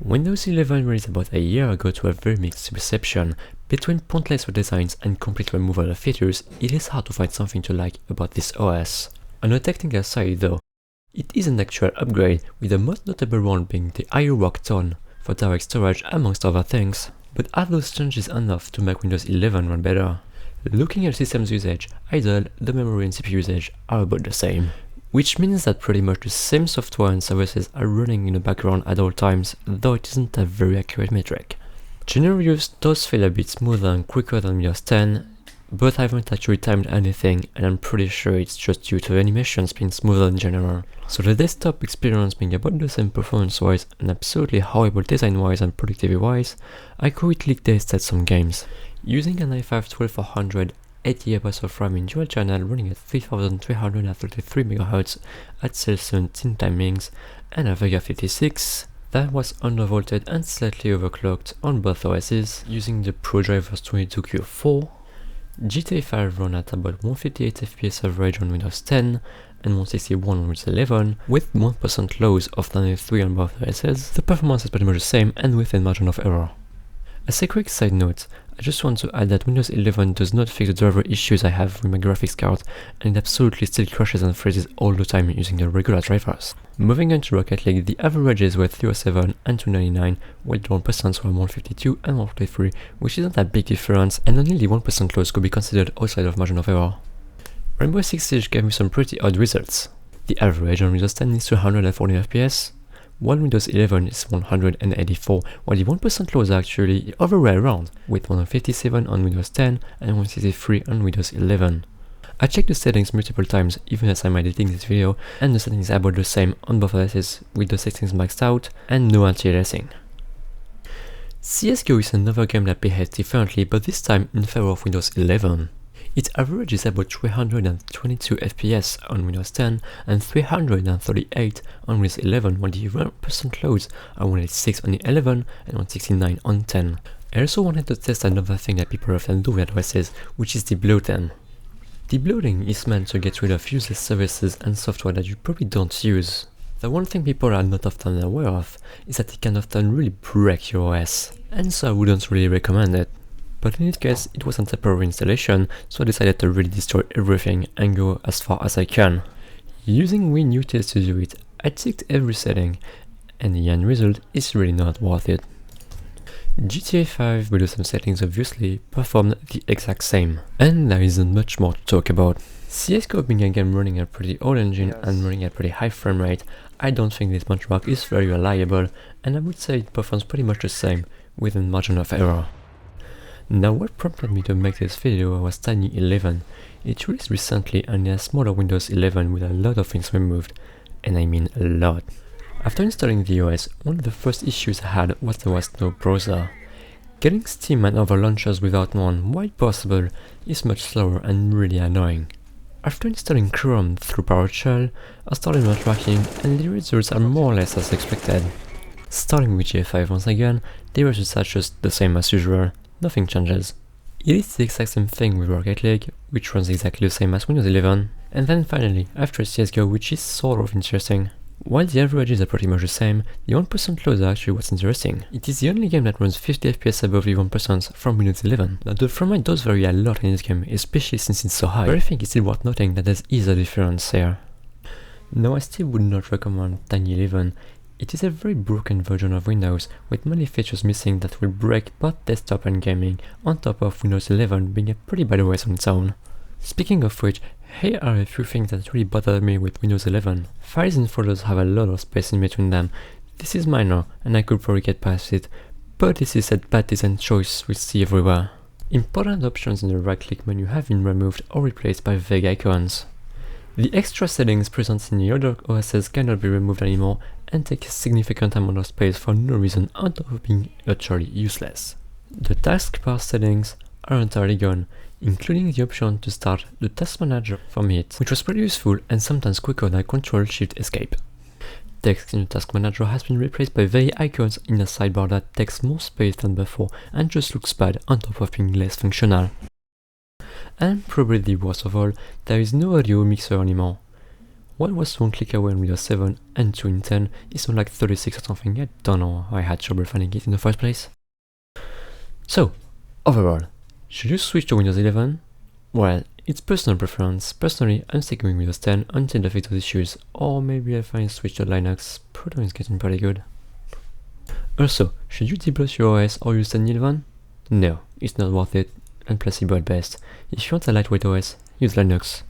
Windows 11 released about a year ago to a very mixed reception. Between pointless redesigns and complete removal of features, it is hard to find something to like about this OS. On a technical side though, it is an actual upgrade, with the most notable one being the higher work tone for direct storage amongst other things. But are those changes enough to make Windows 11 run better? Looking at systems usage, idle, the memory and CPU usage are about the same. Which means that pretty much the same software and services are running in the background at all times, though it isn't a very accurate metric. General use does feel a bit smoother and quicker than Windows 10, but I haven't actually timed anything and I'm pretty sure it's just due to animations being smoother in general. So the desktop experience being about the same performance-wise and absolutely horrible design-wise and productivity wise, I quickly tested some games. Using an i5-12400 8GB of RAM in dual channel running at 3333 MHz at cell 17 timings and a Vega 56 that was undervolted and slightly overclocked on both OSs using the Pro Drivers 22Q4. GTA 5 ran at about 158 FPS average on Windows 10 and 161 on Windows 11 with 1% lows of 93 on both OSs. The performance is pretty much the same and within margin of error. As a quick side note, I just want to add that Windows 11 does not fix the driver issues I have with my graphics card, and it absolutely still crashes and freezes all the time using the regular drivers. Moving on to Rocket League, the averages were 307 and 299, while the 1% were 152 and 143, which isn't a big difference, and only the 1% loss could be considered outside of margin of error. Rainbow Six Siege gave me some pretty odd results. The average on Windows 10 is 240 FPS, while Windows 11 is 184, while the 1% lows are actually the other way around, with 157 on Windows 10 and 163 on Windows 11. I checked the settings multiple times even as I'm editing this video, and the settings are about the same on both OSs with the settings maxed out and no anti-aliasing. CSGO is another game that behaves differently, but this time in favor of Windows 11. Its average is about 322 FPS on Windows 10 and 338 on Windows 11, while the 1% loads are 186 on the 11 and 169 on 10. I also wanted to test another thing that people often do with OSs, which is debloating. Debloating is meant to get rid of useless services and software that you probably don't use. The one thing people are not often aware of is that it can often really break your OS, and so I wouldn't really recommend it. But in this case, it was a temporary installation, so I decided to really destroy everything and go as far as I can. Using WinUtils to do it, I checked every setting, and the end result is really not worth it. GTA 5, with some settings obviously, performed the exact same, and there isn't much more to talk about. CSGO being a game running a pretty old engine and running at pretty high frame rate, I don't think this benchmark is very reliable, and I would say it performs pretty much the same, within margin of error. Now what prompted me to make this video was Tiny11. It released recently and a smaller Windows 11 with a lot of things removed, and I mean a lot. After installing the OS, one of the first issues I had was there was no browser. Getting Steam and other launchers without one, while possible, is much slower and really annoying. After installing Chrome through PowerShell, I started my tracking and the results are more or less as expected. Starting with GTA 5 once again, the results are just the same as usual. Nothing changes. It is the exact same thing with Rocket League, which runs exactly the same as Windows 11, and then finally, after CSGO, which is sort of interesting. While the averages are pretty much the same, the 1% lows are actually what's interesting. It is the only game that runs 50 FPS above the 1% from Windows 11. Now the frame rate does vary a lot in this game, especially since it's so high, but I think it's still worth noting that there is a difference here. Now I still would not recommend Tiny11. It is a very broken version of Windows, with many features missing that will break both desktop and gaming, on top of Windows 11 being a pretty bad OS on its own. Speaking of which, here are a few things that really bothered me with Windows 11. Files and folders have a lot of space in between them. This is minor, and I could probably get past it, but this is a bad design choice we see everywhere. Important options in the right-click menu have been removed or replaced by vague icons. The extra settings present in the other OSs cannot be removed anymore and take a significant amount of space for no reason on top of being utterly useless. The taskbar settings are entirely gone, including the option to start the task manager from it, which was pretty useful and sometimes quicker than Ctrl-Shift-Escape. Text in the task manager has been replaced by vague icons in a sidebar that takes more space than before and just looks bad on top of being less functional. And probably the worst of all, there is no audio mixer anymore. 1 was one click away on Windows 7 and 2 in 10, it's not like 36 or something. I don't know how I had trouble finding it in the first place. So, overall, should you switch to Windows 11? Well, it's personal preference. Personally, I'm sticking with Windows 10 until I fix those issues, or maybe I'll finally switch to Linux. Proton is getting pretty good. Also, should you debloat your OS or use Tiny11? No, it's not worth it, and placebo at best. If you want a lightweight OS, use Linux.